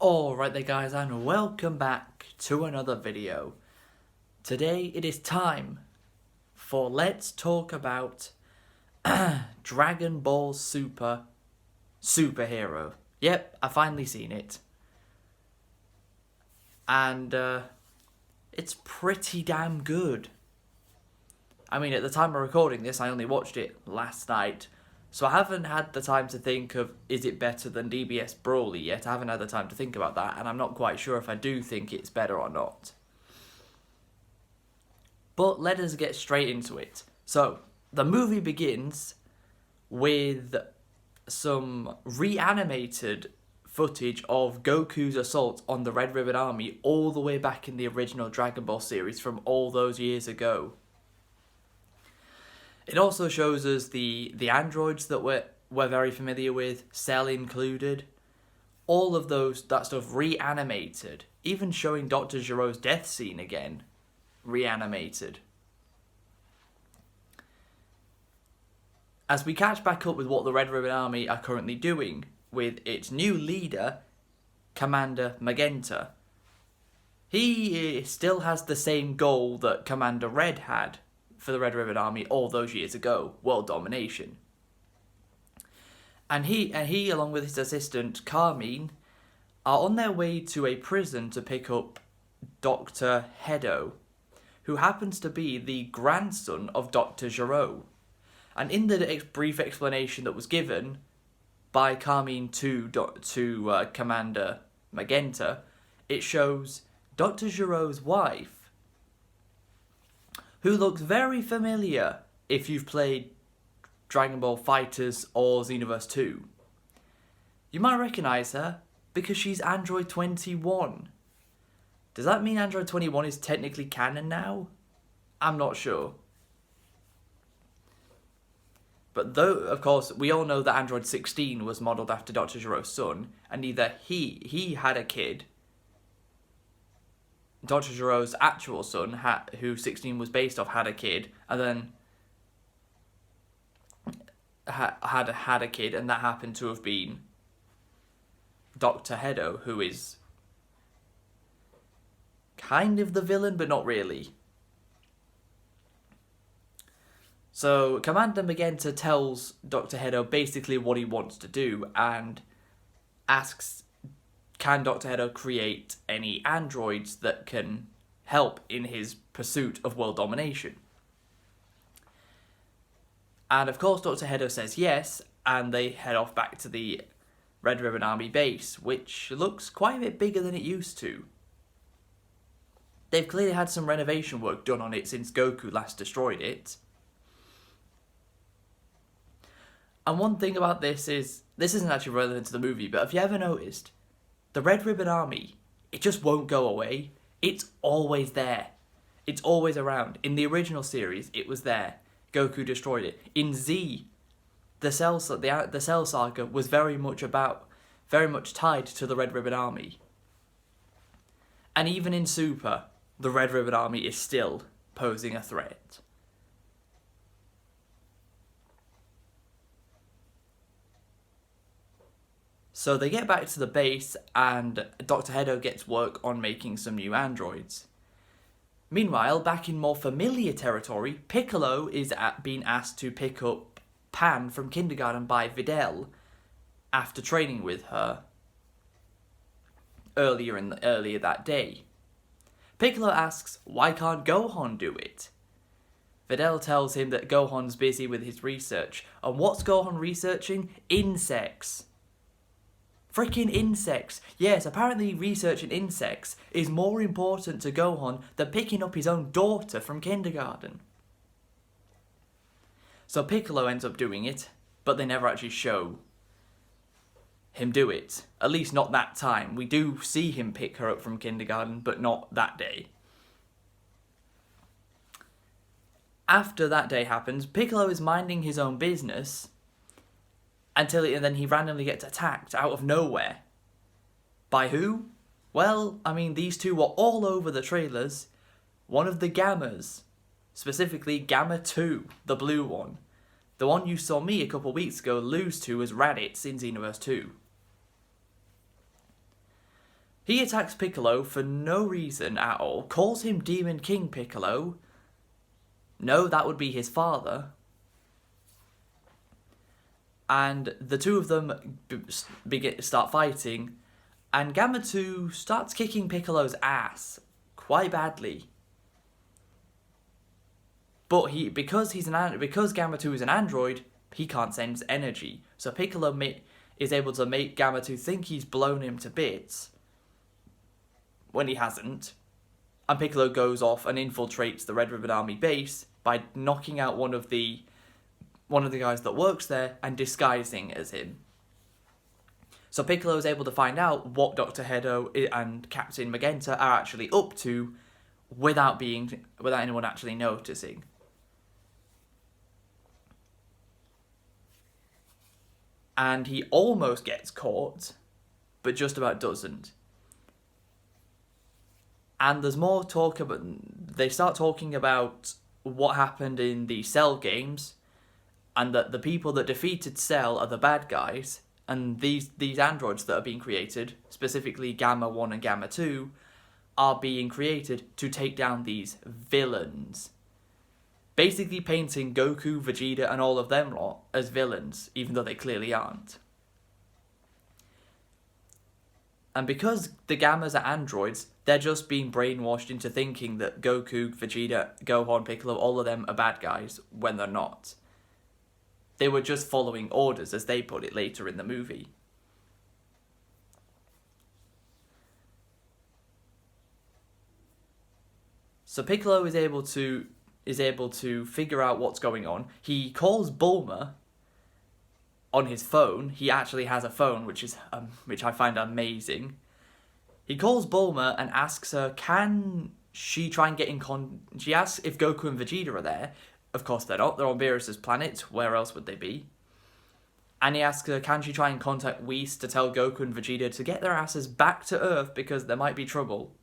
Alright there guys, and welcome back to another video. Today it is time for Let's Talk About Dragon Ball Super Superhero. Yep, I finally seen it. And it's pretty damn good. I mean, at the time of recording this, I only watched it last night. So I haven't had the time to think of, is it better than DBS Broly yet? I haven't had the time to think about that, and I'm not quite sure if I do think it's better or not. But let us get straight into it. So, the movie begins with some reanimated footage of Goku's assault on the Red Ribbon Army all the way back in the original Dragon Ball series from all those years ago. It also shows us the androids that we're very familiar with, Cell included. All of that stuff reanimated. Even showing Dr. Gero's death scene again. Reanimated. As we catch back up with what the Red Ribbon Army are currently doing, with its new leader, Commander Magenta. He still has the same goal that Commander Red had for the Red Ribbon Army all those years ago, world domination. And he, along with his assistant Carmine, are on their way to a prison to pick up Dr. Hedo, who happens to be the grandson of Dr. Gero. And in the brief explanation that was given by Carmine to Commander Magenta, it shows Dr. Gero's wife, who looks very familiar if you've played Dragon Ball FighterZ or Xenoverse 2. You might recognise her because she's Android 21. Does that mean Android 21 is technically canon now? I'm not sure. But though, of course, we all know that Android 16 was modelled after Dr. Gero's son, and either he had a kid, Dr. Gero's actual son, who 16 was based off, had a kid, and then had a kid, and that happened to have been Dr. Hedo, who is kind of the villain, but not really. So Commander Magenta tells Dr. Hedo basically what he wants to do, and asks, can Dr. Hedo create any androids that can help in his pursuit of world domination? And of course Dr. Hedo says yes, and they head off back to the Red Ribbon Army base, which looks quite a bit bigger than it used to. They've clearly had some renovation work done on it since Goku last destroyed it. And one thing about this isn't actually relevant to the movie, but have you ever noticed, the Red Ribbon Army, it just won't go away. It's always there. It's always around. In the original series, it was there. Goku destroyed it. In Z, the Cell Saga was very much tied to the Red Ribbon Army. And even in Super, the Red Ribbon Army is still posing a threat. So they get back to the base, and Dr. Hedo gets work on making some new androids. Meanwhile, back in more familiar territory, Piccolo is being asked to pick up Pan from kindergarten by Videl after training with her earlier that day. Piccolo asks, why can't Gohan do it? Videl tells him that Gohan's busy with his research. And what's Gohan researching? Insects. Freaking insects. Yes, apparently researching insects is more important to Gohan than picking up his own daughter from kindergarten. So Piccolo ends up doing it, but they never actually show him do it. At least not that time. We do see him pick her up from kindergarten, but not that day. After that day happens, Piccolo is minding his own business, and then he randomly gets attacked out of nowhere. By who? Well, I mean, these two were all over the trailers. One of the Gammas. Specifically, Gamma 2, the blue one. The one you saw me a couple weeks ago lose to as Raditz in Xenoverse 2. He attacks Piccolo for no reason at all, calls him Demon King Piccolo. No, that would be his father. And the two of them start fighting, and Gamma 2 starts kicking Piccolo's ass quite badly. But because Gamma 2 is an android, he can't sense energy. So Piccolo is able to make Gamma 2 think he's blown him to bits when he hasn't. And Piccolo goes off and infiltrates the Red Ribbon Army base by knocking out one of the guys that works there and disguising as him. So Piccolo is able to find out what Dr. Hedo and Captain Magenta are actually up to without anyone actually noticing. And he almost gets caught, but just about doesn't. And there's more talk about... They start talking about what happened in the Cell games, and that the people that defeated Cell are the bad guys, and these androids that are being created, specifically Gamma 1 and Gamma 2, are being created to take down these villains. Basically painting Goku, Vegeta, and all of them lot as villains, even though they clearly aren't. And because the Gammas are androids, they're just being brainwashed into thinking that Goku, Vegeta, Gohan, Piccolo, all of them are bad guys, when they're not. They were just following orders, as they put it later in the movie. So Piccolo is able to figure out what's going on. He calls Bulma on his phone. He actually has a phone, which I find amazing. He calls Bulma and asks her, can she try and get in She asks if Goku and Vegeta are there. Of course they're not. They're on Beerus' planet. Where else would they be? And he asks her, can she try and contact Whis to tell Goku and Vegeta to get their asses back to Earth because there might be trouble.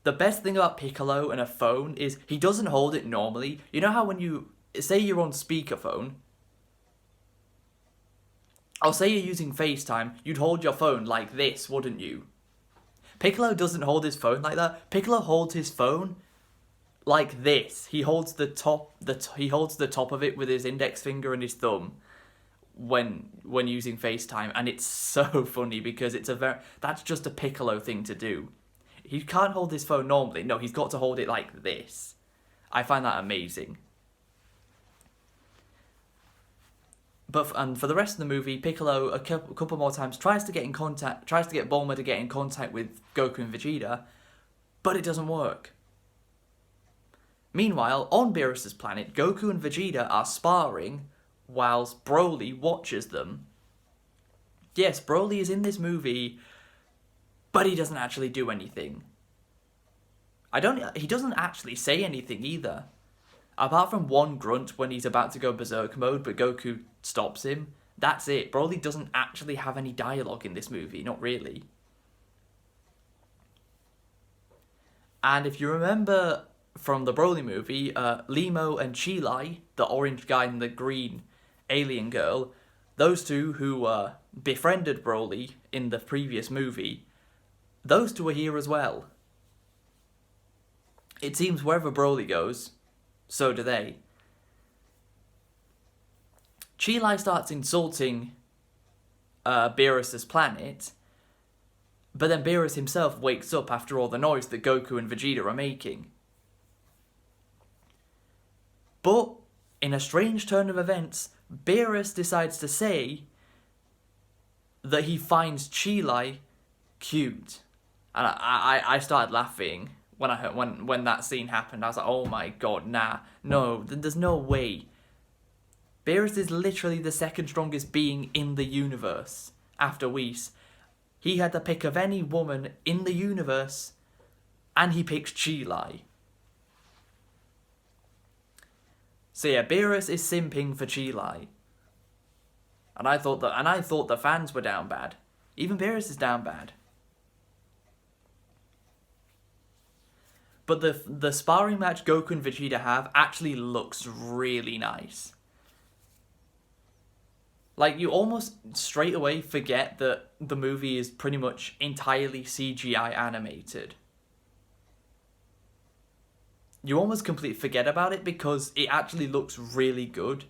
The best thing about Piccolo and a phone is he doesn't hold it normally. You know how when you... Say you're on speakerphone. I'll say you're using FaceTime. You'd hold your phone like this, wouldn't you? Piccolo doesn't hold his phone like that. Piccolo holds his phone like this. He holds the top of it with his index finger and his thumb when using FaceTime, and it's so funny because that's just a Piccolo thing to do. He can't hold his phone normally. No, he's got to hold it like this. I find that amazing. And for the rest of the movie, Piccolo a couple more times tries to get Bulma to get in contact with Goku and Vegeta, but it doesn't work. Meanwhile, on Beerus' planet, Goku and Vegeta are sparring whilst Broly watches them. Yes, Broly is in this movie, but he doesn't actually do anything. He doesn't actually say anything either. Apart from one grunt when he's about to go berserk mode, but Goku stops him. That's it. Broly doesn't actually have any dialogue in this movie, not really. And if you remember from the Broly movie, Limo and Chilai, the orange guy and the green alien girl, those two who befriended Broly in the previous movie, those two are here as well. It seems wherever Broly goes, so do they. Chilai starts insulting Beerus' planet, but then Beerus himself wakes up after all the noise that Goku and Vegeta are making. But, in a strange turn of events, Beerus decides to say that he finds Chilai cute. And I started laughing when that scene happened. I was like, oh my god, no, there's no way. Beerus is literally the second strongest being in the universe after Whis. He had the pick of any woman in the universe, and he picks Chilai. So yeah, Beerus is simping for Chilai. And I thought the fans were down bad. Even Beerus is down bad. But the sparring match Goku and Vegeta have actually looks really nice. Like, you almost straight away forget that the movie is pretty much entirely CGI animated. You almost completely forget about it because it actually looks really good.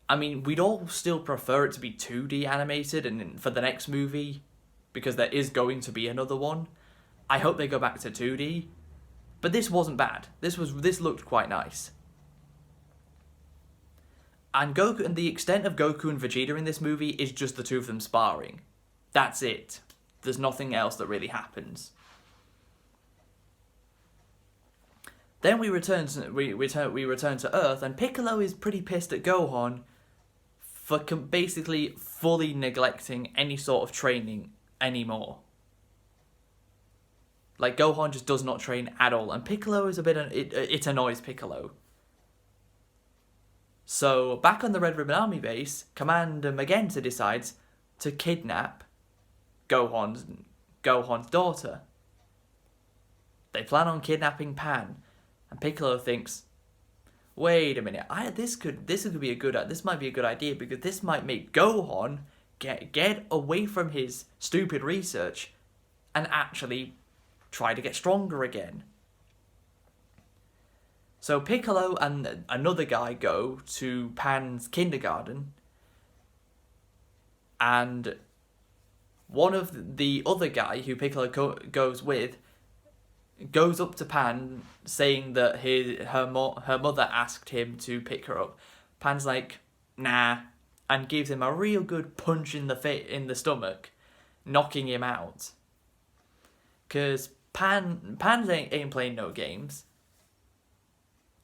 I mean, we'd all still prefer it to be 2D animated and for the next movie, because there is going to be another one. I hope they go back to 2D. But this wasn't bad. This looked quite nice. And Goku, and the extent of Goku and Vegeta in this movie is just the two of them sparring. That's it. There's nothing else that really happens. Then we return to Earth, and Piccolo is pretty pissed at Gohan for basically fully neglecting any sort of training anymore. Like, Gohan just does not train at all, and Piccolo is it annoys Piccolo. So, back on the Red Ribbon Army base, Commander Magenta decides to kidnap Gohan's daughter. They plan on kidnapping Pan, and Piccolo thinks, wait a minute, this might be a good idea, because this might make Gohan get away from his stupid research and actually try to get stronger again. So Piccolo and another guy go to Pan's kindergarten, and one of the other guy who Piccolo goes with goes up to Pan saying that her mother asked him to pick her up. Pan's like, nah, and gives him a real good punch in the stomach, knocking him out. Cause Pan ain't playing no games.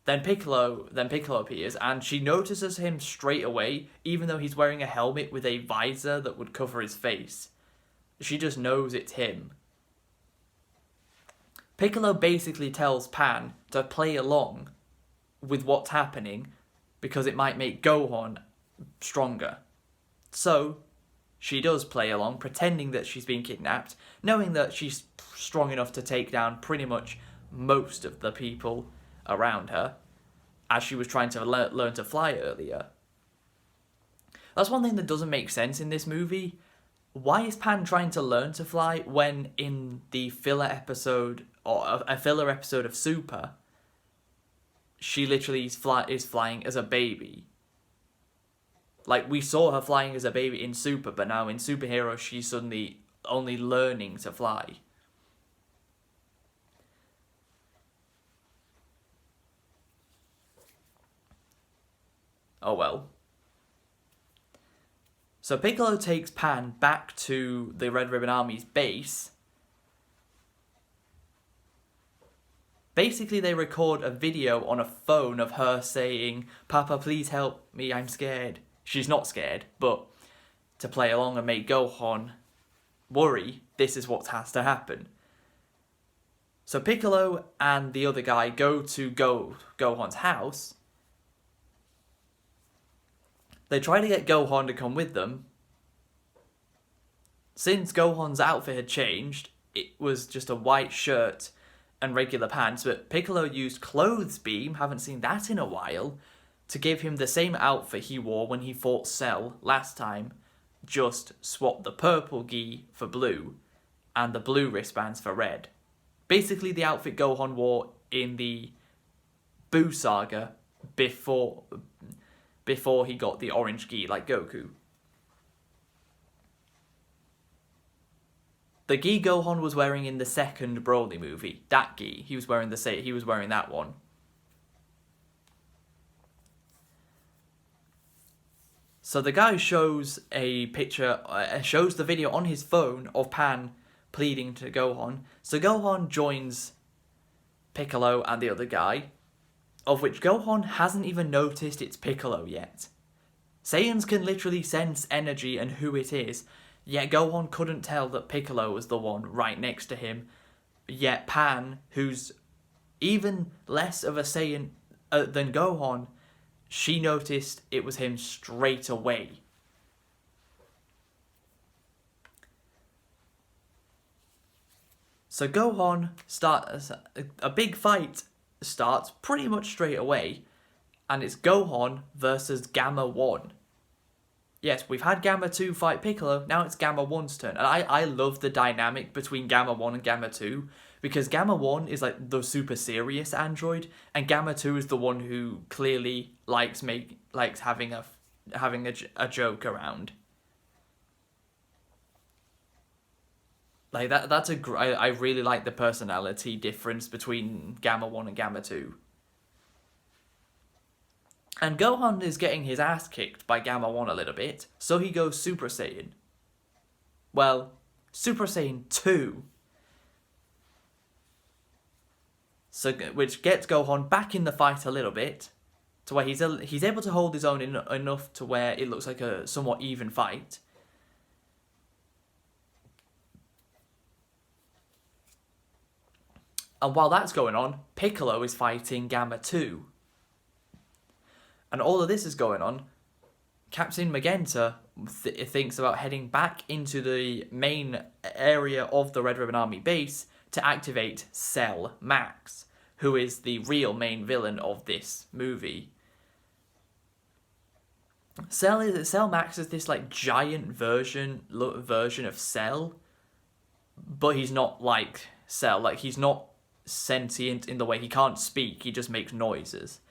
Then Piccolo appears, and she notices him straight away, even though he's wearing a helmet with a visor that would cover his face. She just knows it's him. Piccolo basically tells Pan to play along with what's happening because it might make Gohan stronger. So, she does play along, pretending that she's been kidnapped, knowing that she's strong enough to take down pretty much most of the people around her, as she was trying to learn to fly earlier. That's one thing that doesn't make sense in this movie. Why is Pan trying to learn to fly when in the filler episode, or a filler episode of Super, she literally is flying as a baby? Like, we saw her flying as a baby in Super, but now in Superhero she's suddenly only learning to fly. Oh well. So Piccolo takes Pan back to the Red Ribbon Army's base. Basically, they record a video on a phone of her saying, "Papa, please help me, I'm scared." She's not scared, but to play along and make Gohan worry, this is what has to happen. So Piccolo and the other guy go to Gohan's house. They try to get Gohan to come with them. Since Gohan's outfit had changed, it was just a white shirt and regular pants, but Piccolo used Clothes Beam, haven't seen that in a while, to give him the same outfit he wore when he fought Cell last time, just swap the purple gi for blue, and the blue wristbands for red. Basically the outfit Gohan wore in the Buu saga before he got the orange gi like Goku. The gi Gohan was wearing in the second Broly movie, that gi, he was wearing that one. So the guy shows a picture, shows the video on his phone of Pan pleading to Gohan. So Gohan joins Piccolo and the other guy, of which Gohan hasn't even noticed it's Piccolo yet. Saiyans can literally sense energy and who it is, yet Gohan couldn't tell that Piccolo was the one right next to him, yet Pan, who's even less of a Saiyan than Gohan, she noticed it was him straight away. So Gohan a big fight starts pretty much straight away, and it's Gohan versus Gamma 1. Yes, we've had Gamma 2 fight Piccolo, now it's Gamma 1's turn. And I love the dynamic between Gamma 1 and Gamma 2, because Gamma 1 is like the super serious android, and Gamma 2 is the one who clearly likes having a joke around. Like I really like the personality difference between Gamma 1 and Gamma 2. And Gohan is getting his ass kicked by Gamma 1 a little bit, so he goes Super Saiyan. Well, Super Saiyan 2. So, which gets Gohan back in the fight a little bit, to where he's able to hold his own enough to where it looks like a somewhat even fight. And while that's going on, Piccolo is fighting Gamma 2. And all of this is going on, Captain Magenta thinks about heading back into the main area of the Red Ribbon Army base to activate Cell Max, who is the real main villain of this movie. Cell Max is this like giant version of Cell, but he's not like Cell. Like, he's not sentient in the way he can't speak, he just makes noises.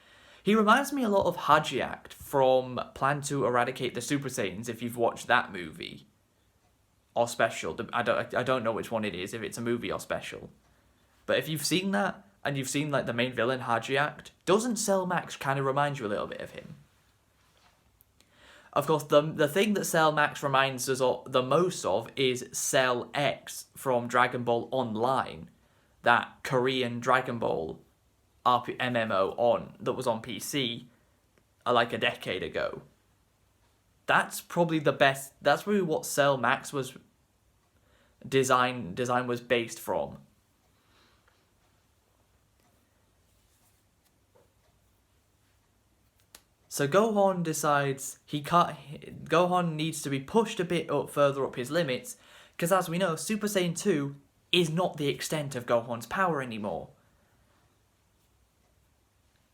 He reminds me a lot of Hajiak from Plan to Eradicate the Super Saiyans, if you've watched that movie. Or special. I don't know which one it is, if it's a movie or special. But if you've seen that, and you've seen like the main villain, Hajiak, doesn't Cell Max kind of remind you a little bit of him? Of course, the thing that Cell Max reminds us the most of is Cell X from Dragon Ball Online. That Korean Dragon Ball MMO that was on PC like a decade ago. That's probably the best. That's really what Cell Max was design was based from. So Gohan decides Gohan needs to be pushed a bit further up his limits, because as we know, Super Saiyan 2 is not the extent of Gohan's power anymore.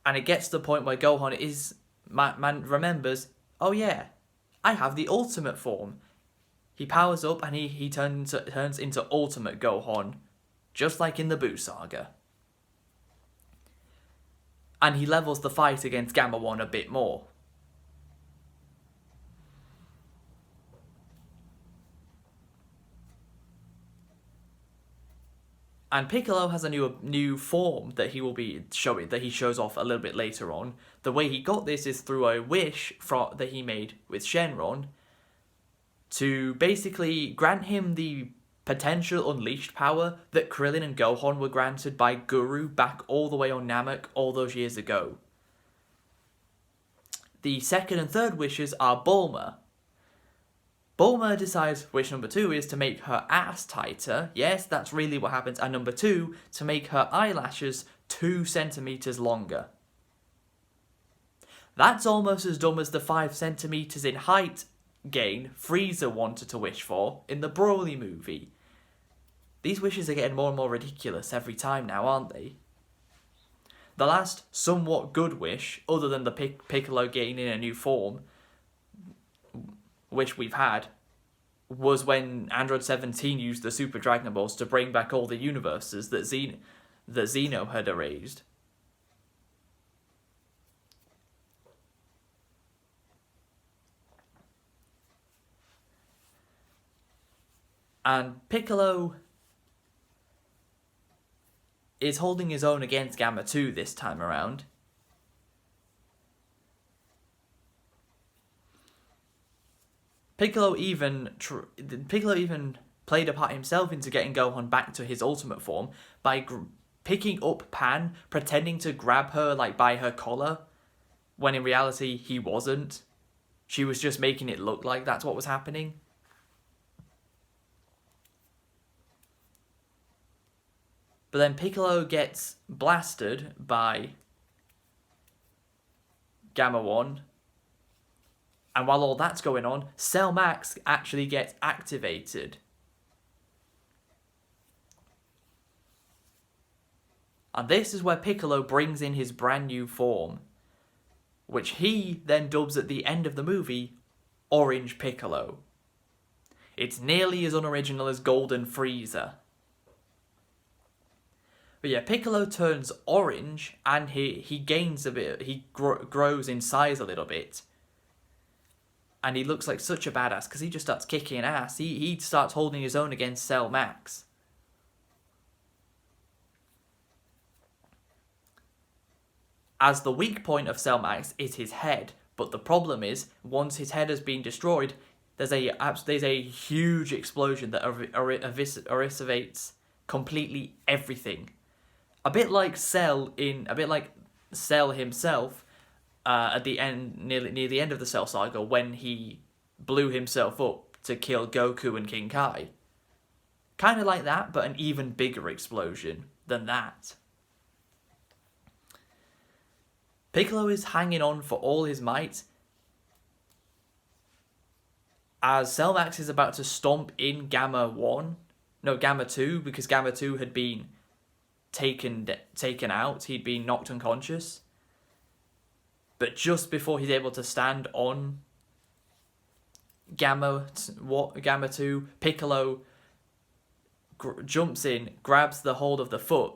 And it gets to the point where Gohan remembers, oh yeah, I have the ultimate form. He powers up and he turns into Ultimate Gohan, just like in the Buu Saga. And he levels the fight against Gamma 1 a bit more. And Piccolo has a new form that he will be showing, that he shows off a little bit later on. The way he got this is through a wish that he made with Shenron to basically grant him the potential unleashed power that Krillin and Gohan were granted by Guru back all the way on Namek all those years ago. The second and third wishes are Bulma. Bulma decides wish number 2 is to make her ass tighter. Yes, that's really what happens. And number 2, to make her eyelashes 2 centimeters longer. That's almost as dumb as the 5 centimeters in height gain Frieza wanted to wish for in the Broly movie. These wishes are getting more and more ridiculous every time now, aren't they? The last somewhat good wish, other than the Piccolo gaining a new form, which we've had, was when Android 17 used the Super Dragon Balls to bring back all the universes that Zeno had erased. And Piccolo is holding his own against Gamma 2 this time around. Piccolo even played a part himself into getting Gohan back to his ultimate form by picking up Pan, pretending to grab her like by her collar, when in reality he wasn't. She was just making it look like that's what was happening. But then Piccolo gets blasted by Gamma 1. And while all that's going on, Cell Max actually gets activated. And this is where Piccolo brings in his brand new form. which he then dubs at the end of the movie Orange Piccolo. It's nearly as unoriginal as Golden Frieza. But yeah, Piccolo turns orange and he gains a bit, he grows in size a little bit. And he looks like such a badass because he just starts kicking ass. He starts holding his own against Cell Max. As the weak point of Cell Max is his head, but the problem is, once his head has been destroyed, there's a huge explosion that eviscerates completely everything. A bit like Cell himself at the end, near the end of the Cell Saga, when he blew himself up to kill Goku and King Kai. Kind of like that, but an even bigger explosion than that. Piccolo is hanging on for all his might as Cell Max is about to stomp in Gamma 2, because Gamma 2 had been taken out. He'd been knocked unconscious. But just before he's able to stand on Gamma 2, Piccolo jumps in, grabs the hold of the foot,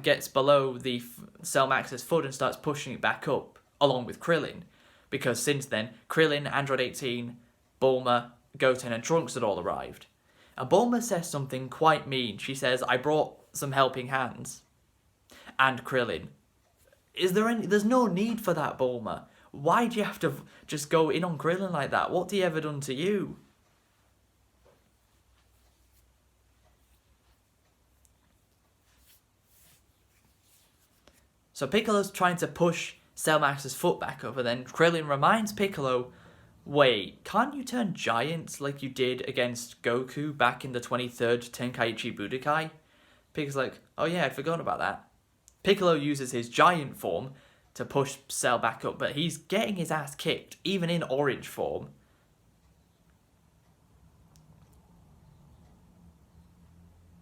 gets below the Cell Max's foot and starts pushing it back up, along with Krillin. Because since then, Krillin, Android 18, Bulma, Goten and Trunks had all arrived. And Bulma says something quite mean. She says, "I brought some helping hands." And Krillin, there's no need for that, Bulma. Why do you have to just go in on Krillin like that? What's he ever done to you? So Piccolo's trying to push Cell Max's foot back up, and then Krillin reminds Piccolo, "Wait, can't you turn giant like you did against Goku back in the 23rd Tenkaichi Budokai?" Piccolo's like, "Oh yeah, I'd forgotten about that." Piccolo uses his giant form to push Cell back up, but he's getting his ass kicked, even in orange form.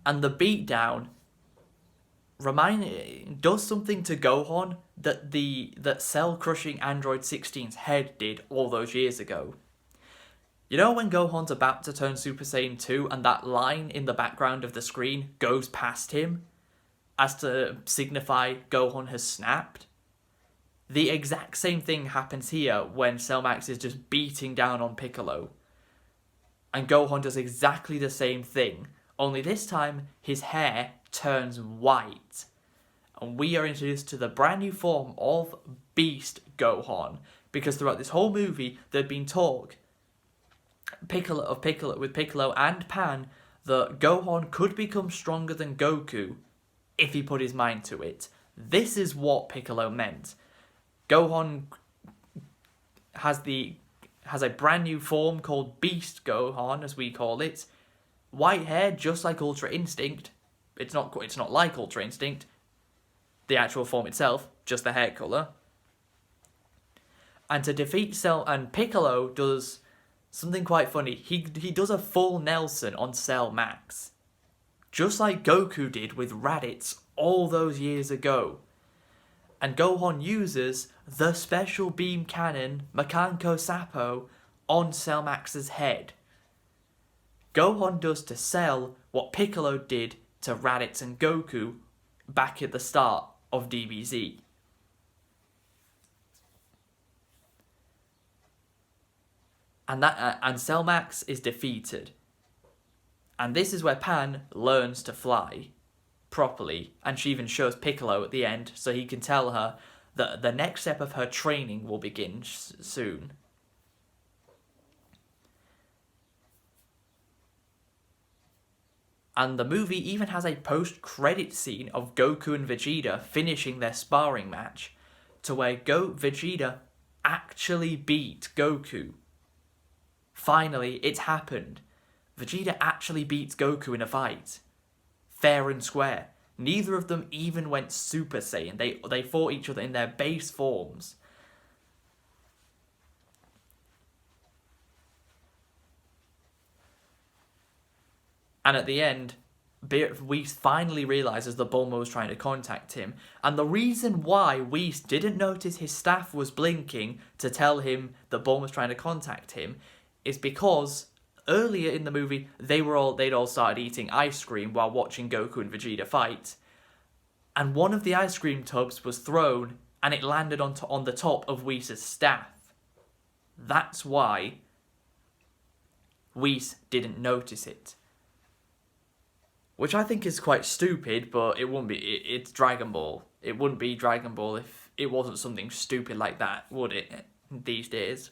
And the beatdown does something to Gohan that Cell crushing Android 16's head did all those years ago. You know when Gohan's about to turn Super Saiyan 2 and that line in the background of the screen goes past him as to signify Gohan has snapped? The exact same thing happens here when Cell Max is just beating down on Piccolo. And Gohan does exactly the same thing, only this time his hair turns white. And we are introduced to the brand new form of Beast Gohan, because throughout this whole movie there'd been talk with Piccolo and Pan that Gohan could become stronger than Goku if he put his mind to it. This is what Piccolo meant. Gohan has a brand new form called Beast Gohan, as we call it. White hair, just like Ultra Instinct. It's not like Ultra Instinct, the actual form itself, just the hair colour. And to defeat Cell, and Piccolo does something quite funny. He does a full Nelson on Cell Max, just like Goku did with Raditz all those years ago. And Gohan uses the special beam cannon Makanko Sappo on Cell Max's head. Gohan does to Cell what Piccolo did to Raditz and Goku back at the start of DBZ. And Cell Max is defeated. And this is where Pan learns to fly properly, and she even shows Piccolo at the end so he can tell her that the next step of her training will begin soon. And the movie even has a post-credit scene of Goku and Vegeta finishing their sparring match, to where Vegeta actually beat Goku. Finally, it's happened. Vegeta actually beats Goku in a fight. Fair and square. Neither of them even went Super Saiyan. They fought each other in their base forms. And at the end, Whis finally realizes that Bulma was trying to contact him, and the reason why Whis didn't notice his staff was blinking to tell him that Bulma was trying to contact him is because earlier in the movie they'd all started eating ice cream while watching Goku and Vegeta fight, and one of the ice cream tubs was thrown and it landed on the top of Whis' staff. That's why Whis didn't notice it. Which I think is quite stupid, but it wouldn't be. It's Dragon Ball. It wouldn't be Dragon Ball if it wasn't something stupid like that, would it? These days.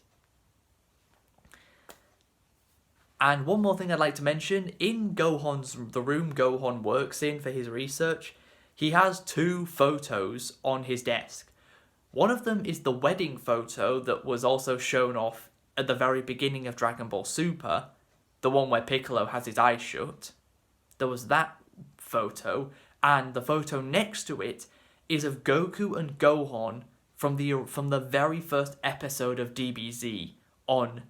And one more thing I'd like to mention, in the room Gohan works in for his research, he has 2 photos on his desk. One of them is the wedding photo that was also shown off at the very beginning of Dragon Ball Super, the one where Piccolo has his eyes shut. There was that photo, and the photo next to it is of Goku and Gohan from the very first episode of DBZ on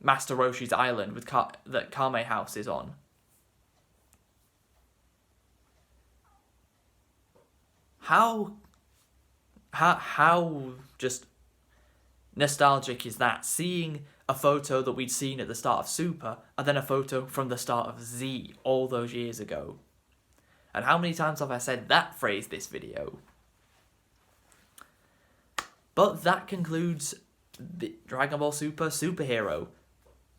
Master Roshi's island that Kame House is on. How just nostalgic is that? Seeing a photo that we'd seen at the start of Super, and then a photo from the start of Z all those years ago. And how many times have I said that phrase this video? But that concludes the Dragon Ball Super Superhero.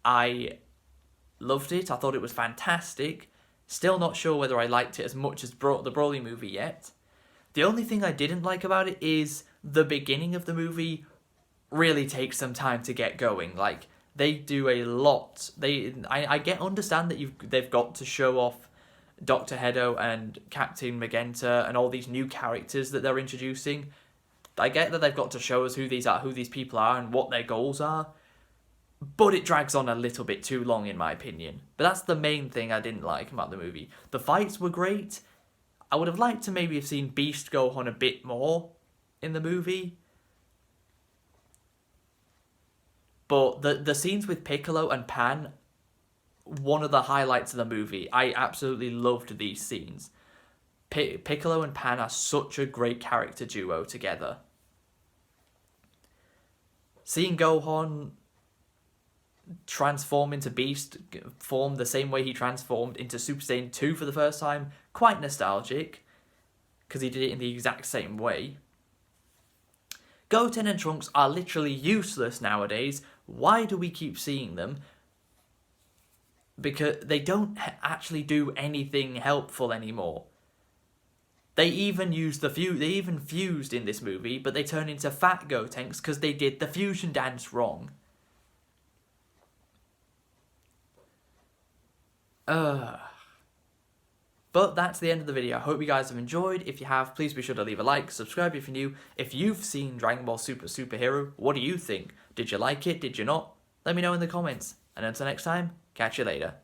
I loved it. I thought it was fantastic. Still not sure whether I liked it as much as the Broly movie yet. The only thing I didn't like about it is the beginning of the movie really takes some time to get going. Like, they do a lot. I understand that they've got to show off Dr. Hedo and Captain Magenta and all these new characters that they're introducing. I get that they've got to show us who these people are and what their goals are, but it drags on a little bit too long in my opinion. But that's the main thing I didn't like about the movie. The fights were great. I would have liked to maybe have seen Beast Gohan a bit more in the movie. But the scenes with Piccolo and Pan, one of the highlights of the movie. I absolutely loved these scenes. Piccolo and Pan are such a great character duo together. Seeing Gohan transform into Beast form the same way he transformed into Super Saiyan 2 for the first time, quite nostalgic, because he did it in the exact same way. Goten and Trunks are literally useless nowadays. Why do we keep seeing them? Because they don't actually do anything helpful anymore. They even fused in this movie, but they turn into fat Gotenks because they did the fusion dance wrong. But that's the end of the video. I hope you guys have enjoyed. If you have, please be sure to leave a like, subscribe if you're new. If you've seen Dragon Ball Super Superhero, what do you think? Did you like it? Did you not? Let me know in the comments. And until next time, catch you later.